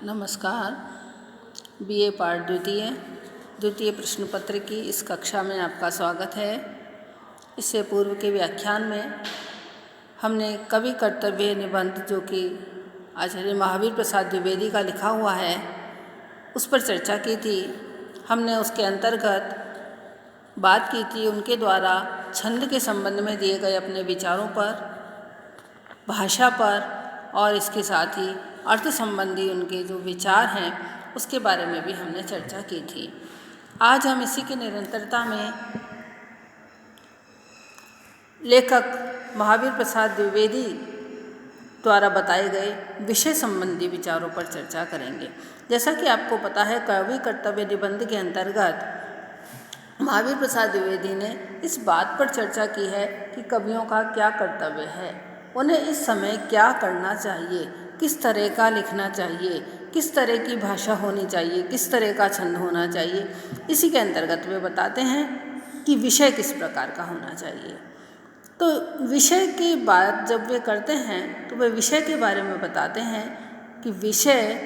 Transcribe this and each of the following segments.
नमस्कार। बीए पाठ द्वितीय प्रश्न पत्र की इस कक्षा में आपका स्वागत है। इससे पूर्व के व्याख्यान में हमने कवि कर्तव्य निबंध जो कि आचार्य महावीर प्रसाद द्विवेदी का लिखा हुआ है उस पर चर्चा की थी। हमने उसके अंतर्गत बात की थी उनके द्वारा छंद के संबंध में दिए गए अपने विचारों पर, भाषा पर और इसके साथ ही अर्थ संबंधी उनके जो विचार हैं उसके बारे में भी हमने चर्चा की थी। आज हम इसी की निरंतरता में लेखक महावीर प्रसाद द्विवेदी द्वारा बताए गए विषय संबंधी विचारों पर चर्चा करेंगे। जैसा कि आपको पता है, कवि कर्तव्य निबंध के अंतर्गत महावीर प्रसाद द्विवेदी ने इस बात पर चर्चा की है कि कवियों का क्या कर्तव्य है, उन्हें इस समय क्या करना चाहिए, किस तरह का लिखना चाहिए, किस तरह की भाषा होनी चाहिए, किस तरह का छंद होना चाहिए। इसी के अंतर्गत वे बताते हैं कि विषय किस प्रकार का होना चाहिए। तो विषय की बात जब वे करते हैं तो वे विषय के बारे में बताते हैं कि विषय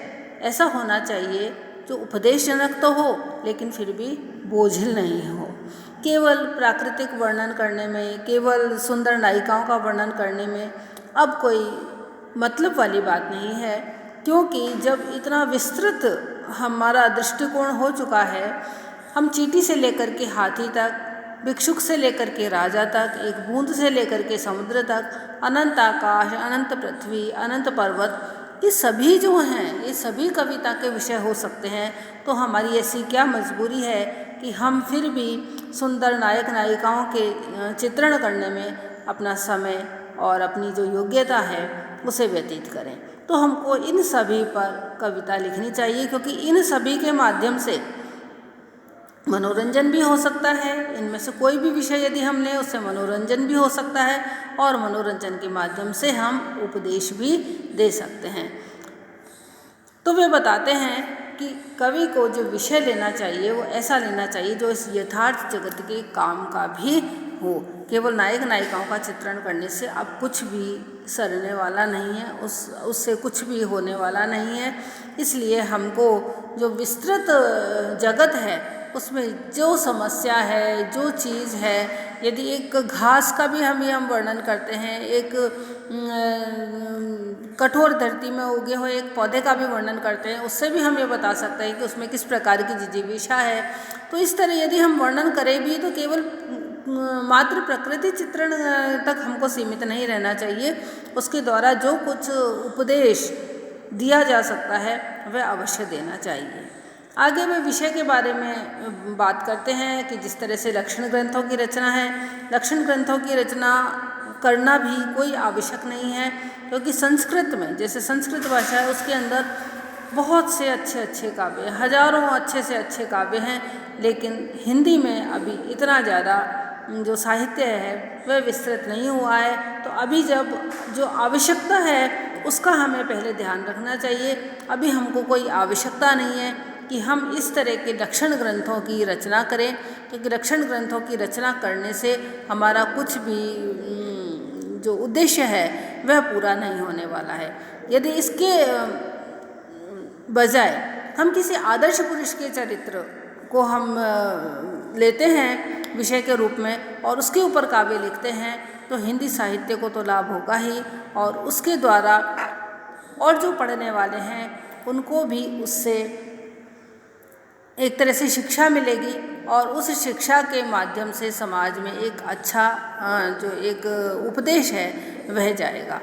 ऐसा होना चाहिए जो उपदेशजनक तो हो लेकिन फिर भी बोझिल नहीं हो। केवल प्राकृतिक वर्णन करने में, केवल सुंदर नायिकाओं का वर्णन करने में अब कोई मतलब वाली बात नहीं है, क्योंकि जब इतना विस्तृत हमारा दृष्टिकोण हो चुका है, हम चींटी से लेकर के हाथी तक, भिक्षुक से लेकर के राजा तक, एक बूंद से लेकर के समुद्र तक, अनंत आकाश, अनंत पृथ्वी, अनंत पर्वत, ये सभी जो हैं ये सभी कविता के विषय हो सकते हैं। तो हमारी ऐसी क्या मजबूरी है कि हम फिर भी सुंदर नायक नायिकाओं के चित्रण करने में अपना समय और अपनी जो योग्यता है उसे व्यतीत करें। तो हमको इन सभी पर कविता लिखनी चाहिए, क्योंकि इन सभी के माध्यम से मनोरंजन भी हो सकता है। इनमें से कोई भी विषय यदि हम लें उससे मनोरंजन भी हो सकता है और मनोरंजन के माध्यम से हम उपदेश भी दे सकते हैं। तो वे बताते हैं कि कवि को जो विषय लेना चाहिए वो ऐसा लेना चाहिए जो इस यथार्थ जगत के काम का भी हो। केवल नायक नायिकाओं का चित्रण करने से अब कुछ भी सरने वाला नहीं है, उससे कुछ भी होने वाला नहीं है। इसलिए हमको जो विस्तृत जगत है उसमें जो समस्या है, जो चीज़ है, यदि एक घास का भी हम वर्णन करते हैं, एक कठोर धरती में उगे हुए एक पौधे का भी वर्णन करते हैं, उससे भी हम ये बता सकते हैं कि उसमें किस प्रकार की जिजीविषा है। तो इस तरह यदि हम वर्णन करें भी तो केवल मात्र प्रकृति चित्रण तक हमको सीमित नहीं रहना चाहिए। उसके द्वारा जो कुछ उपदेश दिया जा सकता है वह अवश्य देना चाहिए। आगे वे विषय के बारे में बात करते हैं कि जिस तरह से लक्षण ग्रंथों की रचना है, लक्षण ग्रंथों की रचना करना भी कोई आवश्यक नहीं है, क्योंकि संस्कृत में, जैसे संस्कृत भाषा है, उसके अंदर बहुत से अच्छे अच्छे काव्य, हजारों अच्छे से अच्छे काव्य हैं, लेकिन हिंदी में अभी इतना ज़्यादा जो साहित्य है वह विस्तृत नहीं हुआ है। तो अभी जब जो आवश्यकता है उसका हमें पहले ध्यान रखना चाहिए। अभी हमको कोई आवश्यकता नहीं है कि हम इस तरह के लक्षण ग्रंथों की रचना करें, क्योंकि लक्षण ग्रंथों की रचना करने से हमारा कुछ भी जो उद्देश्य है वह पूरा नहीं होने वाला है। यदि इसके बजाय हम किसी आदर्श पुरुष के चरित्र को हम लेते हैं विषय के रूप में और उसके ऊपर काव्य लिखते हैं तो हिंदी साहित्य को तो लाभ होगा ही, और उसके द्वारा और जो पढ़ने वाले हैं उनको भी उससे एक तरह से शिक्षा मिलेगी और उस शिक्षा के माध्यम से समाज में एक अच्छा जो एक उपदेश है वह जाएगा।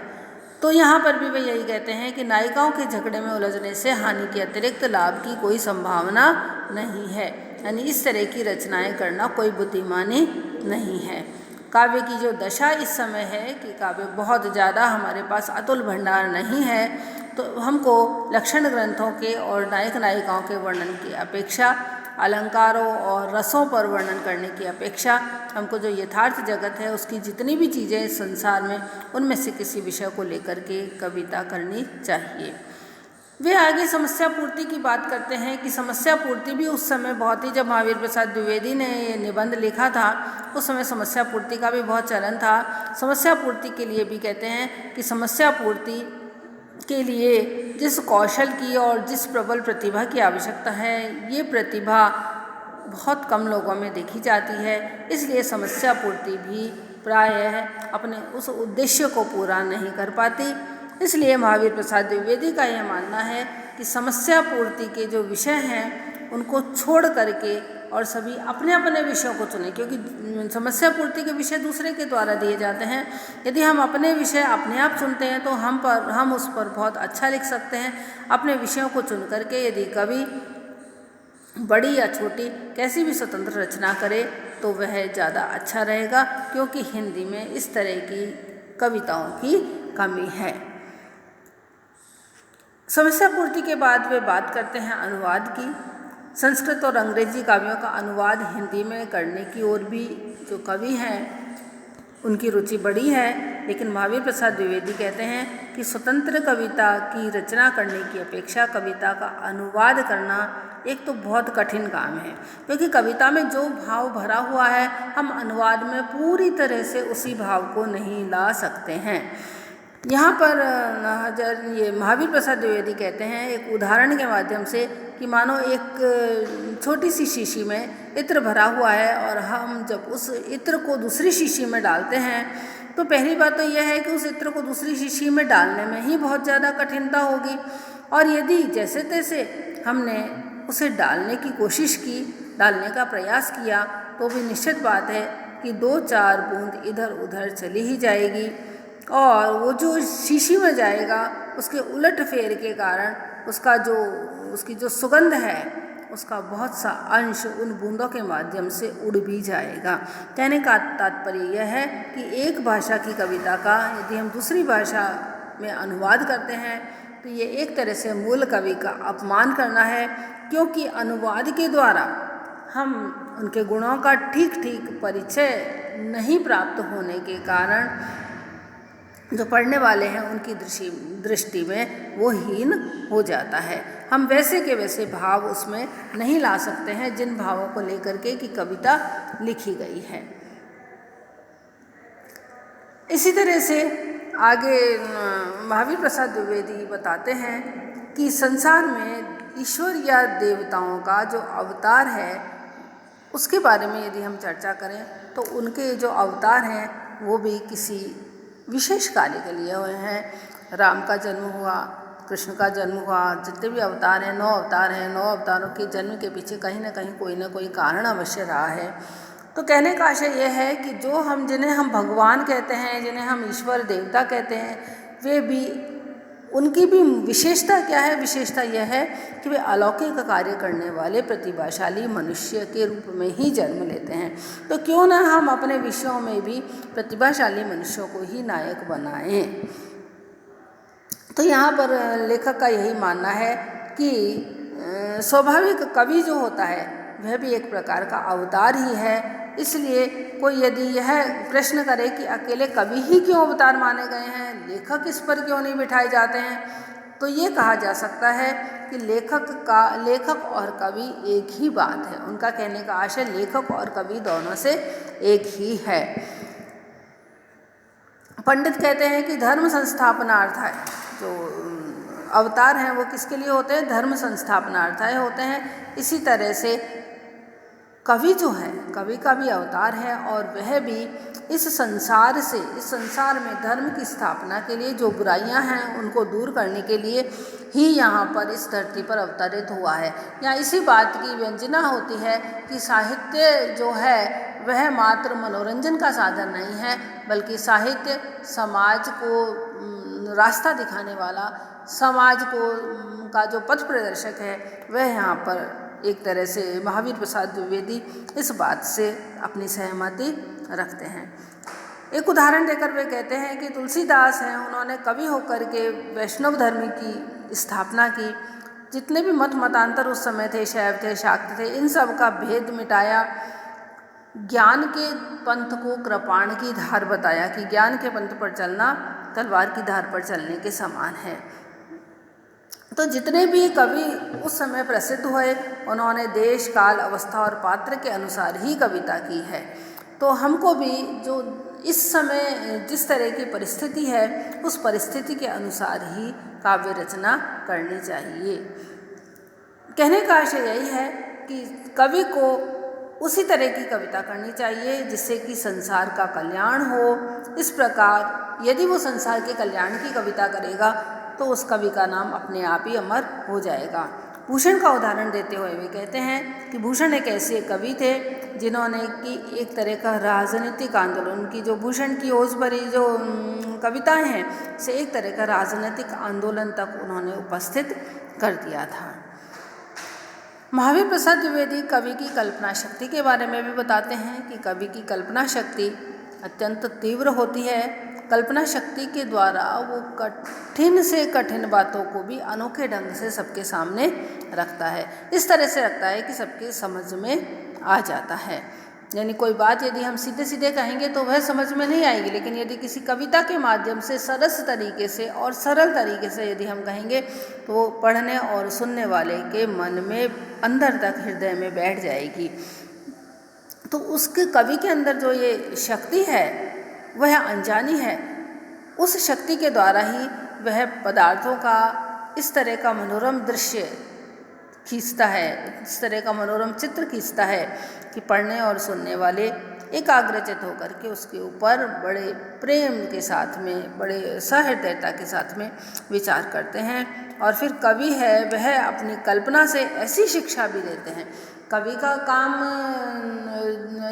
तो यहाँ पर भी वे यही कहते हैं कि नायिकाओं के झगड़े में उलझने से हानि के अतिरिक्त लाभ की कोई संभावना नहीं है, यानी इस तरह की रचनाएं करना कोई बुद्धिमानी नहीं है। काव्य की जो दशा इस समय है कि काव्य बहुत ज़्यादा हमारे पास अतुल भंडार नहीं है, तो हमको लक्षण ग्रंथों के और नायक नायिकाओं के वर्णन की अपेक्षा, अलंकारों और रसों पर वर्णन करने की अपेक्षा हमको जो यथार्थ जगत है उसकी जितनी भी चीज़ें इस संसार में, उनमें से किसी विषय को लेकर के कविता करनी चाहिए। वे आगे समस्या पूर्ति की बात करते हैं कि समस्या पूर्ति भी उस समय बहुत ही, जब महावीर प्रसाद द्विवेदी ने ये निबंध लिखा था उस समय समस्या पूर्ति का भी बहुत चलन था। समस्या पूर्ति के लिए भी कहते हैं कि समस्या पूर्ति के लिए जिस कौशल की और जिस प्रबल प्रतिभा की आवश्यकता है, ये प्रतिभा बहुत कम लोगों में देखी जाती है। इसलिए समस्या पूर्ति भी प्रायः अपने उस उद्देश्य को पूरा नहीं कर पाती। इसलिए महावीर प्रसाद द्विवेदी का यह मानना है कि समस्या पूर्ति के जो विषय हैं उनको छोड़ करके और सभी अपने अपने विषयों को चुनें, क्योंकि समस्या पूर्ति के विषय दूसरे के द्वारा दिए जाते हैं। यदि हम अपने विषय अपने आप चुनते हैं तो हम उस पर बहुत अच्छा लिख सकते हैं। अपने विषयों को चुन करके यदि कवि बड़ी या छोटी कैसी भी स्वतंत्र रचना करे तो वह ज़्यादा अच्छा रहेगा, क्योंकि हिंदी में इस तरह की कविताओं की कमी है। समस्या पूर्ति के बाद वे बात करते हैं अनुवाद की। संस्कृत और अंग्रेजी काव्यों का अनुवाद हिंदी में करने की ओर भी जो कवि हैं उनकी रुचि बड़ी है, लेकिन महावीर प्रसाद द्विवेदी कहते हैं कि स्वतंत्र कविता की रचना करने की अपेक्षा कविता का अनुवाद करना एक तो बहुत कठिन काम है, क्योंकि कविता में जो भाव भरा हुआ है हम अनुवाद में पूरी तरह से उसी भाव को नहीं ला सकते हैं। यहाँ पर ये महावीर प्रसाद द्विवेदी कहते हैं एक उदाहरण के माध्यम से कि मानो एक छोटी सी शीशी में इत्र भरा हुआ है और हम जब उस इत्र को दूसरी शीशी में डालते हैं तो पहली बात तो यह है कि उस इत्र को दूसरी शीशी में डालने में ही बहुत ज़्यादा कठिनता होगी, और यदि जैसे तैसे हमने उसे डालने की कोशिश की, डालने का प्रयास किया, तो भी निश्चित बात है कि 2-4 बूंद इधर उधर चली ही जाएगी, और वो जो शीशी में जाएगा उसके उलट फेर के कारण उसकी जो सुगंध है उसका बहुत सा अंश उन बूंदों के माध्यम से उड़ भी जाएगा। कहने का तात्पर्य यह है कि एक भाषा की कविता का यदि हम दूसरी भाषा में अनुवाद करते हैं तो ये एक तरह से मूल कवि का अपमान करना है, क्योंकि अनुवाद के द्वारा हम उनके गुणों का ठीक ठीक परिचय नहीं प्राप्त होने के कारण जो पढ़ने वाले हैं उनकी दृष्टि में वो हीन हो जाता है। हम वैसे के वैसे भाव उसमें नहीं ला सकते हैं जिन भावों को लेकर के कि कविता लिखी गई है। इसी तरह से आगे महावीर प्रसाद द्विवेदी बताते हैं कि संसार में ईश्वर या देवताओं का जो अवतार है उसके बारे में यदि हम चर्चा करें तो उनके जो अवतार हैं वो भी किसी विशेष कार्य के लिए हुए हैं। राम का जन्म हुआ, कृष्ण का जन्म हुआ, जितने भी अवतार हैं 9 अवतार हैं, 9 अवतारों के जन्म के पीछे कहीं ना कोई कारण अवश्य रहा है। तो कहने का आशय यह है कि जिन्हें हम भगवान कहते हैं, जिन्हें हम ईश्वर देवता कहते हैं, वे भी उनकी भी विशेषता क्या है? विशेषता यह है कि वे अलौकिक कार्य करने वाले प्रतिभाशाली मनुष्य के रूप में ही जन्म लेते हैं। तो क्यों ना हम अपने विषयों में भी प्रतिभाशाली मनुष्यों को ही नायक बनाएं। तो यहाँ पर लेखक का यही मानना है कि स्वाभाविक कवि जो होता है वह भी एक प्रकार का अवतार ही है। इसलिए कोई यदि यह प्रश्न करे कि अकेले कवि ही क्यों अवतार माने गए हैं, लेखक इस पर क्यों नहीं बिठाए जाते हैं, तो ये कहा जा सकता है कि लेखक और कवि एक ही बात है। उनका कहने का आशय लेखक और कवि दोनों से एक ही है। पंडित कहते हैं कि धर्म संस्थापनार्थ है, जो अवतार हैं वो किसके लिए होते हैं? धर्म संस्थापनार्थाय होते हैं। इसी तरह से कवि जो है, कवि का भी अवतार है और वह भी इस संसार में धर्म की स्थापना के लिए, जो बुराइयां हैं उनको दूर करने के लिए ही यहाँ पर इस धरती पर अवतरित हुआ है। यहाँ इसी बात की व्यंजना होती है कि साहित्य जो है वह मात्र मनोरंजन का साधन नहीं है, बल्कि साहित्य समाज को रास्ता दिखाने वाला, समाज का जो पथ प्रदर्शक है वह यहाँ पर एक तरह से महावीर प्रसाद द्विवेदी इस बात से अपनी सहमति रखते हैं। एक उदाहरण देकर वे कहते हैं कि तुलसीदास हैं, उन्होंने कवि होकर के वैष्णव धर्म की स्थापना की। जितने भी मतांतर उस समय थे, शैव थे, शाक्त थे, इन सब का भेद मिटाया। ज्ञान के पंथ को कृपाण की धार बताया कि ज्ञान के पंथ पर चलना तलवार की धार पर चलने के समान है। तो जितने भी कवि उस समय प्रसिद्ध हुए उन्होंने देश, काल, अवस्था और पात्र के अनुसार ही कविता की है। तो हमको भी जो इस समय जिस तरह की परिस्थिति है उस परिस्थिति के अनुसार ही काव्य रचना करनी चाहिए। कहने का आशय यही है कि कवि को उसी तरह की कविता करनी चाहिए जिससे कि संसार का कल्याण हो। इस प्रकार यदि वो संसार के कल्याण की कविता करेगा तो उस कवि का नाम अपने आप ही अमर हो जाएगा। भूषण का उदाहरण देते हुए वे कहते हैं कि भूषण एक ऐसे कवि थे जिन्होंने कि एक तरह का राजनीतिक आंदोलन की जो भूषण की ओज भरी जो कविताएं हैं से एक तरह का राजनीतिक आंदोलन तक उन्होंने उपस्थित कर दिया था। महावीर प्रसाद द्विवेदी कवि की कल्पना शक्ति के बारे में भी बताते हैं कि कवि की कल्पना शक्ति अत्यंत तीव्र होती है। कल्पना शक्ति के द्वारा वो कठिन से कठिन बातों को भी अनोखे ढंग से सबके सामने रखता है। इस तरह से रखता है कि सबके समझ में आ जाता है। यानी कोई बात यदि हम सीधे सीधे कहेंगे तो वह समझ में नहीं आएगी, लेकिन यदि किसी कविता के माध्यम से सरस तरीके से और सरल तरीके से यदि हम कहेंगे तो वो पढ़ने और सुनने वाले के मन में अंदर तक हृदय में बैठ जाएगी। तो उसके कवि के अंदर जो ये शक्ति है वह अनजानी है। उस शक्ति के द्वारा ही वह पदार्थों का इस तरह का मनोरम दृश्य खींचता है, इस तरह का मनोरम चित्र खींचता है कि पढ़ने और सुनने वाले एकाग्रचित होकर के उसके ऊपर बड़े प्रेम के साथ में, बड़े सहृदयता के साथ में विचार करते हैं। और फिर कवि है वह अपनी कल्पना से ऐसी शिक्षा भी देते हैं। कवि का काम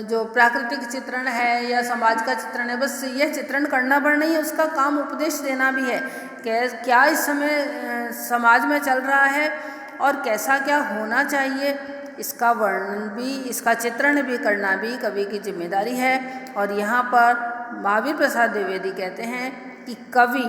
जो प्राकृतिक चित्रण है या समाज का चित्रण है, बस यह चित्रण करना भर नहीं है, उसका काम उपदेश देना भी है। क्या इस समय समाज में चल रहा है और कैसा क्या होना चाहिए, इसका वर्णन भी, इसका चित्रण भी करना भी कवि की जिम्मेदारी है। और यहाँ पर महावीर प्रसाद द्विवेदी कहते हैं कि कवि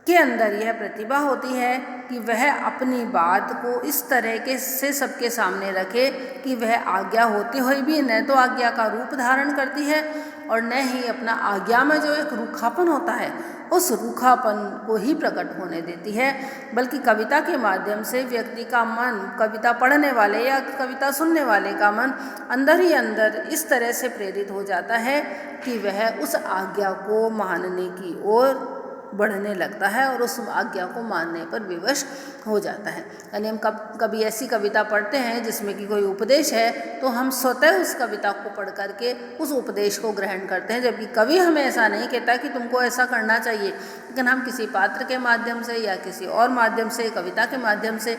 के अंदर यह प्रतिभा होती है कि वह अपनी बात को इस तरह के से सबके सामने रखे कि वह आज्ञा होते हुए भी न तो आज्ञा का रूप धारण करती है और न ही अपना आज्ञा में जो एक रूखापन होता है उस रूखापन को ही प्रकट होने देती है, बल्कि कविता के माध्यम से व्यक्ति का मन, कविता पढ़ने वाले या कविता सुनने वाले का मन अंदर ही अंदर इस तरह से प्रेरित हो जाता है कि वह उस आज्ञा को मानने की ओर बढ़ने लगता है और उस आज्ञा को मानने पर विवश हो जाता है। यानी हम कभी ऐसी कविता पढ़ते हैं जिसमें कि कोई उपदेश है तो हम स्वतः उस कविता को पढ़ करके उस उपदेश को ग्रहण करते हैं, जबकि कवि हमें ऐसा नहीं कहता कि तुमको ऐसा करना चाहिए, लेकिन हम किसी पात्र के माध्यम से या किसी और माध्यम से, कविता के माध्यम से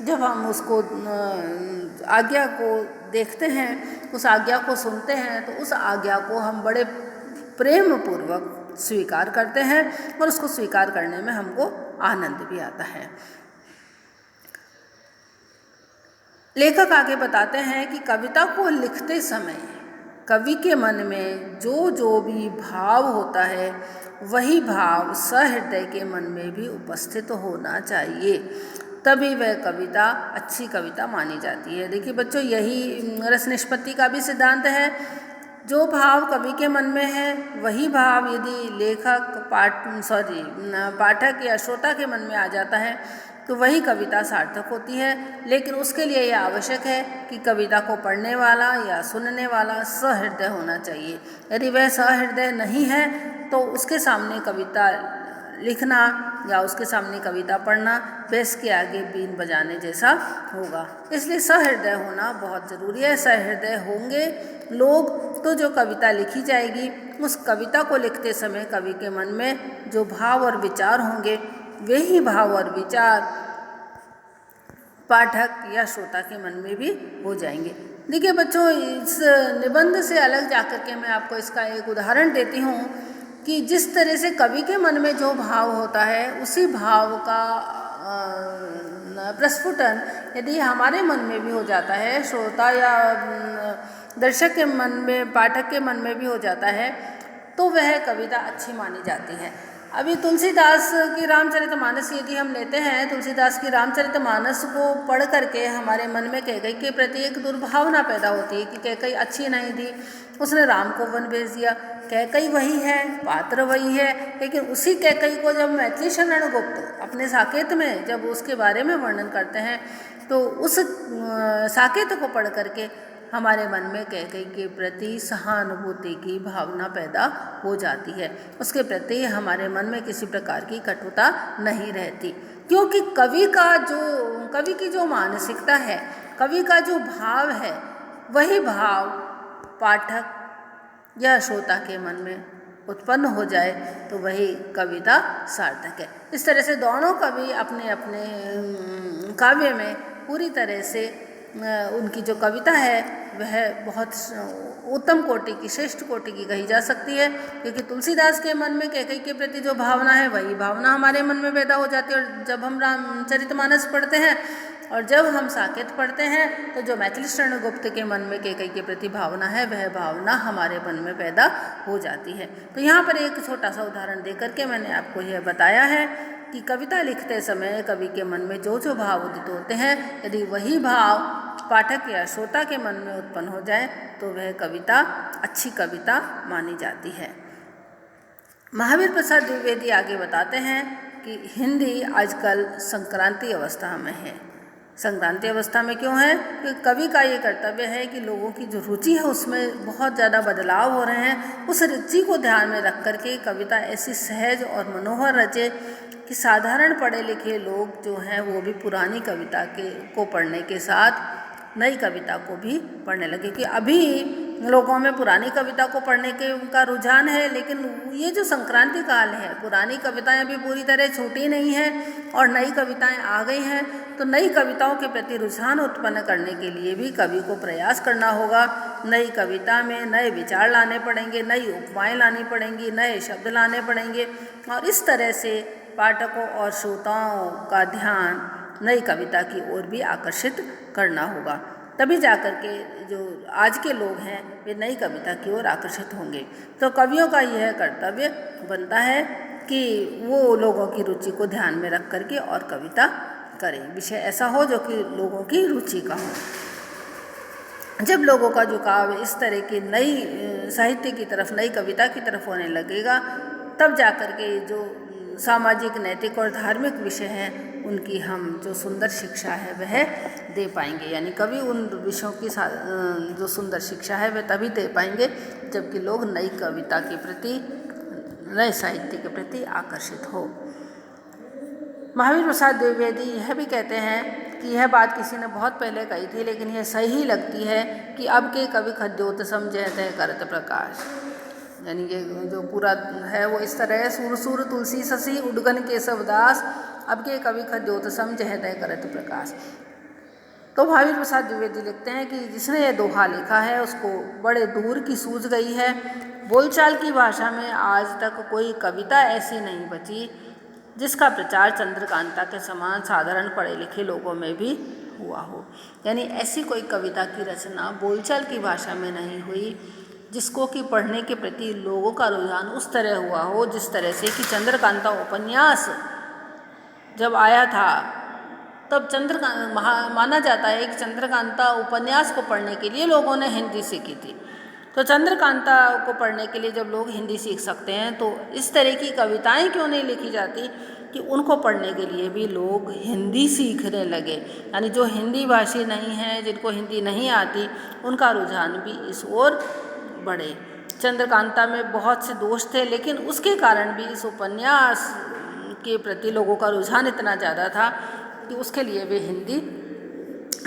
जब हम उसको आज्ञा को देखते हैं, उस आज्ञा को सुनते हैं, तो उस आज्ञा को हम बड़े प्रेम पूर्वक स्वीकार करते हैं और उसको स्वीकार करने में हमको आनंद भी आता है। लेखक आगे बताते हैं कि कविता को लिखते समय कवि के मन में जो भी भाव होता है वही भाव सहृदय के मन में भी उपस्थित होना चाहिए, तभी वह कविता अच्छी कविता मानी जाती है। देखिए बच्चों, यही रस निष्पत्ति का भी सिद्धांत है। जो भाव कवि के मन में है वही भाव यदि पाठक या श्रोता के मन में आ जाता है तो वही कविता सार्थक होती है। लेकिन उसके लिए यह आवश्यक है कि कविता को पढ़ने वाला या सुनने वाला सहृदय होना चाहिए। यदि वह सहृदय नहीं है तो उसके सामने कविता लिखना या उसके सामने कविता पढ़ना बेस के आगे बीन बजाने जैसा होगा। इसलिए सहृदय होना बहुत ज़रूरी है। सहृदय होंगे लोग तो जो कविता लिखी जाएगी उस कविता को लिखते समय कवि के मन में जो भाव और विचार होंगे वे ही भाव और विचार पाठक या श्रोता के मन में भी हो जाएंगे। देखिए बच्चों, इस निबंध से अलग जाकर के मैं आपको इसका एक उदाहरण देती हूँ कि जिस तरह से कवि के मन में जो भाव होता है उसी भाव का प्रस्फुटन यदि हमारे मन में भी हो जाता है, श्रोता या दर्शक के मन में, पाठक के मन में भी हो जाता है, तो वह कविता अच्छी मानी जाती है। अभी तुलसीदास की रामचरितमानस यदि हम लेते हैं, तुलसीदास की रामचरितमानस को पढ़ करके हमारे मन में कैकई के प्रति एक दुर्भावना पैदा होती है कि कैकई अच्छी नहीं थी, उसने राम को वन भेज दिया। कैकई वही है, पात्र वही है, लेकिन उसी कैकई को जब मैथिली शरण गुप्त अपने साकेत में जब उसके बारे में वर्णन करते हैं तो उस साकेत को पढ़ करके हमारे मन में कैकेयी के प्रति सहानुभूति की भावना पैदा हो जाती है, उसके प्रति हमारे मन में किसी प्रकार की कटुता नहीं रहती, क्योंकि कवि की जो मानसिकता है, कवि का जो भाव है, वही भाव पाठक या श्रोता के मन में उत्पन्न हो जाए तो वही कविता सार्थक है। इस तरह से दोनों कवि अपने अपने काव्य में पूरी तरह से उनकी जो कविता है वह बहुत उत्तम कोटि की, श्रेष्ठ कोटि की कही जा सकती है, क्योंकि तुलसीदास के मन में कैकेयी के प्रति जो भावना है वही भावना हमारे मन में पैदा हो जाती है। और जब हम रामचरितमानस पढ़ते हैं और जब हम साकेत पढ़ते हैं तो जो मैथिली शरण गुप्त के मन में कैकेयी के प्रति भावना है वह भावना हमारे मन में पैदा हो जाती है। तो यहाँ पर एक छोटा सा उदाहरण दे करके मैंने आपको यह बताया है कि कविता लिखते समय कवि के मन में जो जो भाव उदित होते हैं, यदि वही भाव पाठक या श्रोता के मन में उत्पन्न हो जाए तो वह कविता अच्छी कविता मानी जाती है। महावीर प्रसाद द्विवेदी आगे बताते हैं कि हिंदी आजकल संक्रांति अवस्था में है। संक्रांति अवस्था में क्यों है? क्योंकि कवि का ये कर्तव्य है कि लोगों की जो रुचि है उसमें बहुत ज़्यादा बदलाव हो रहे हैं। उस रुचि को ध्यान में रख करके कविता ऐसी सहज और मनोहर रचे कि साधारण पढ़े लिखे लोग जो हैं वो भी पुरानी कविता को पढ़ने के साथ नई कविता को भी पढ़ने लगे। कि अभी लोगों में पुरानी कविता को पढ़ने के उनका रुझान है, लेकिन ये जो संक्रांति काल है, पुरानी कविताएं अभी पूरी तरह छूटी नहीं हैं और नई कविताएं आ गई हैं। तो नई कविताओं के प्रति रुझान उत्पन्न करने के लिए भी कवि को प्रयास करना होगा। नई कविता में नए विचार लाने पड़ेंगे, नई उपमाएं लानी पड़ेंगी, नए शब्द लाने पड़ेंगे और इस तरह से पाठकों और श्रोताओं का ध्यान नई कविता की ओर भी आकर्षित करना होगा। तभी जाकर के जो आज के लोग हैं वे नई कविता की ओर आकर्षित होंगे। तो कवियों का यह कर्तव्य बनता है कि वो लोगों की रुचि को ध्यान में रख करके और कविता करें। विषय ऐसा हो जो कि लोगों की रुचि का हो। जब लोगों का झुकाव इस तरह की नई साहित्य की तरफ, नई कविता की तरफ होने लगेगा, तब जाकर के जो सामाजिक, नैतिक और धार्मिक विषय हैं उनकी हम जो सुंदर शिक्षा है वह दे पाएंगे। यानी कवि उन विषयों की जो सुंदर शिक्षा है वह तभी दे पाएंगे जबकि लोग नई कविता के प्रति, नए साहित्य के प्रति आकर्षित हो। महावीर प्रसाद द्विवेदी यह भी कहते हैं कि यह बात किसी ने बहुत पहले कही थी, लेकिन यह सही लगती है कि अब के कवि खद्योत समझते करत प्रकाश। यानी ये जो पूरा है वो इस तरह है, सूर सूर तुलसी ससी उडगन केशवदास, अब के कवि खद्योत समझते करत प्रकाश। तो महावीर प्रसाद द्विवेदी लिखते हैं कि जिसने ये दोहा लिखा है उसको बड़े दूर की सूझ गई है। बोलचाल की भाषा में आज तक कोई कविता ऐसी नहीं बची जिसका प्रचार चंद्रकांता के समान साधारण पढ़े लिखे लोगों में भी हुआ हो। यानी ऐसी कोई कविता की रचना बोलचाल की भाषा में नहीं हुई जिसको कि पढ़ने के प्रति लोगों का रुझान उस तरह हुआ हो जिस तरह से कि चंद्रकांता उपन्यास जब आया था तब माना जाता है कि चंद्रकांता उपन्यास को पढ़ने के लिए लोगों ने हिंदी सीखी थी। तो चंद्रकांता को पढ़ने के लिए जब लोग हिंदी सीख सकते हैं तो इस तरह की कविताएं क्यों नहीं लिखी जाती कि उनको पढ़ने के लिए भी लोग हिंदी सीखने लगे। यानी जो हिंदी भाषी नहीं हैं, जिनको हिंदी नहीं आती, उनका रुझान भी इस ओर बढ़े। चंद्रकांता में बहुत से दोष थे, लेकिन उसके कारण भी इस उपन्यास के प्रति लोगों का रुझान इतना ज़्यादा था कि उसके लिए वे हिंदी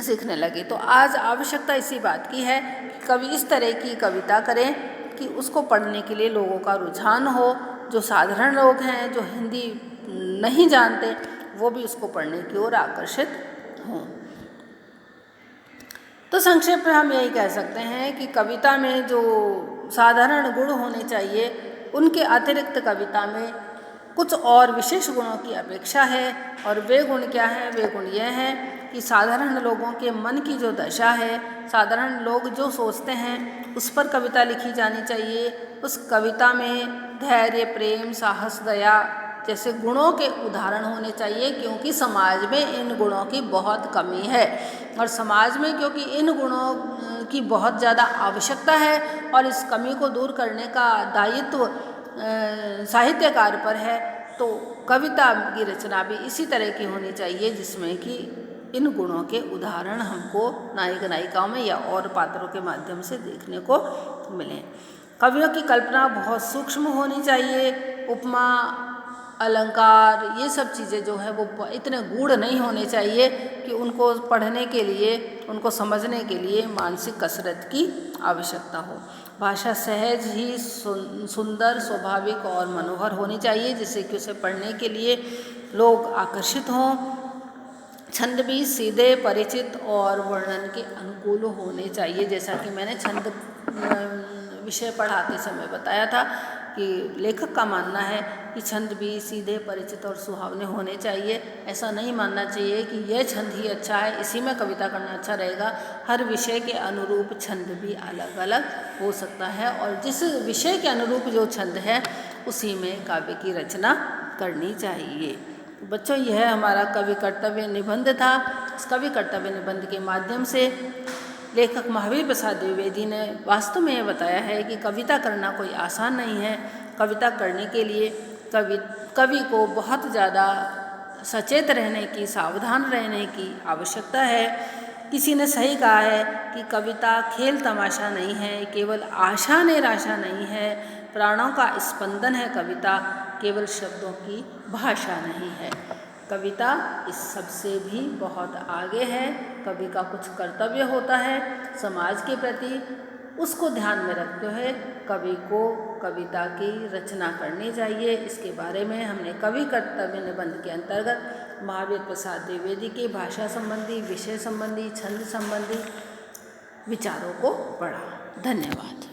सीखने लगे। तो आज आवश्यकता इसी बात की है कि कवि इस तरह की कविता करें कि उसको पढ़ने के लिए लोगों का रुझान हो। जो साधारण लोग हैं, जो हिंदी नहीं जानते, वो भी उसको पढ़ने की ओर आकर्षित हों। तो संक्षेप में हम यही कह सकते हैं कि कविता में जो साधारण गुण होने चाहिए उनके अतिरिक्त कविता में कुछ और विशेष गुणों की अपेक्षा है। और वे गुण क्या हैं? वे गुण यह हैं कि साधारण लोगों के मन की जो दशा है, साधारण लोग जो सोचते हैं उस पर कविता लिखी जानी चाहिए। उस कविता में धैर्य, प्रेम, साहस, दया जैसे गुणों के उदाहरण होने चाहिए, क्योंकि समाज में इन गुणों की बहुत कमी है। और समाज में क्योंकि इन गुणों की बहुत ज़्यादा आवश्यकता है और इस कमी को दूर करने का दायित्व साहित्यकार पर है, तो कविता की रचना भी इसी तरह की होनी चाहिए जिसमें कि इन गुणों के उदाहरण हमको नायक नायिकाओं में या और पात्रों के माध्यम से देखने को मिले। कवियों की कल्पना बहुत सूक्ष्म होनी चाहिए। उपमा, अलंकार, ये सब चीज़ें जो है वो इतने गूढ़ नहीं होने चाहिए कि उनको पढ़ने के लिए, उनको समझने के लिए मानसिक कसरत की आवश्यकता हो। भाषा सहज ही सुंदर, स्वाभाविक और मनोहर होनी चाहिए, जिससे कि उसे पढ़ने के लिए लोग आकर्षित हों। छंद भी सीधे, परिचित और वर्णन के अनुकूल होने चाहिए। जैसा कि मैंने छंद विषय पढ़ाते समय बताया था कि लेखक का मानना है कि छंद भी सीधे, परिचित और सुहावने होने चाहिए। ऐसा नहीं मानना चाहिए कि यह छंद ही अच्छा है, इसी में कविता करना अच्छा रहेगा। हर विषय के अनुरूप छंद भी अलग अलग हो सकता है और जिस विषय के अनुरूप जो छंद है उसी में काव्य की रचना करनी चाहिए। बच्चों, यह हमारा कवि कर्तव्य निबंध था। इस कवि कर्तव्य निबंध के माध्यम से लेखक महावीर प्रसाद द्विवेदी ने वास्तव में यह बताया है कि कविता करना कोई आसान नहीं है। कविता करने के लिए कवि को बहुत ज़्यादा सचेत रहने की, सावधान रहने की आवश्यकता है। किसी ने सही कहा है कि कविता खेल तमाशा नहीं है, केवल आशा निराशा नहीं है, प्राणों का स्पंदन है कविता, केवल शब्दों की भाषा नहीं है। कविता इस सब से भी बहुत आगे है। कवि का कुछ कर्तव्य होता है समाज के प्रति, उसको ध्यान में रखते हुए कवि को कविता की रचना करनी चाहिए। इसके बारे में हमने कवि कर्तव्य निबंध के अंतर्गत महावीर प्रसाद द्विवेदी की भाषा संबंधी, विषय संबंधी, छंद संबंधी विचारों को पढ़ा। धन्यवाद।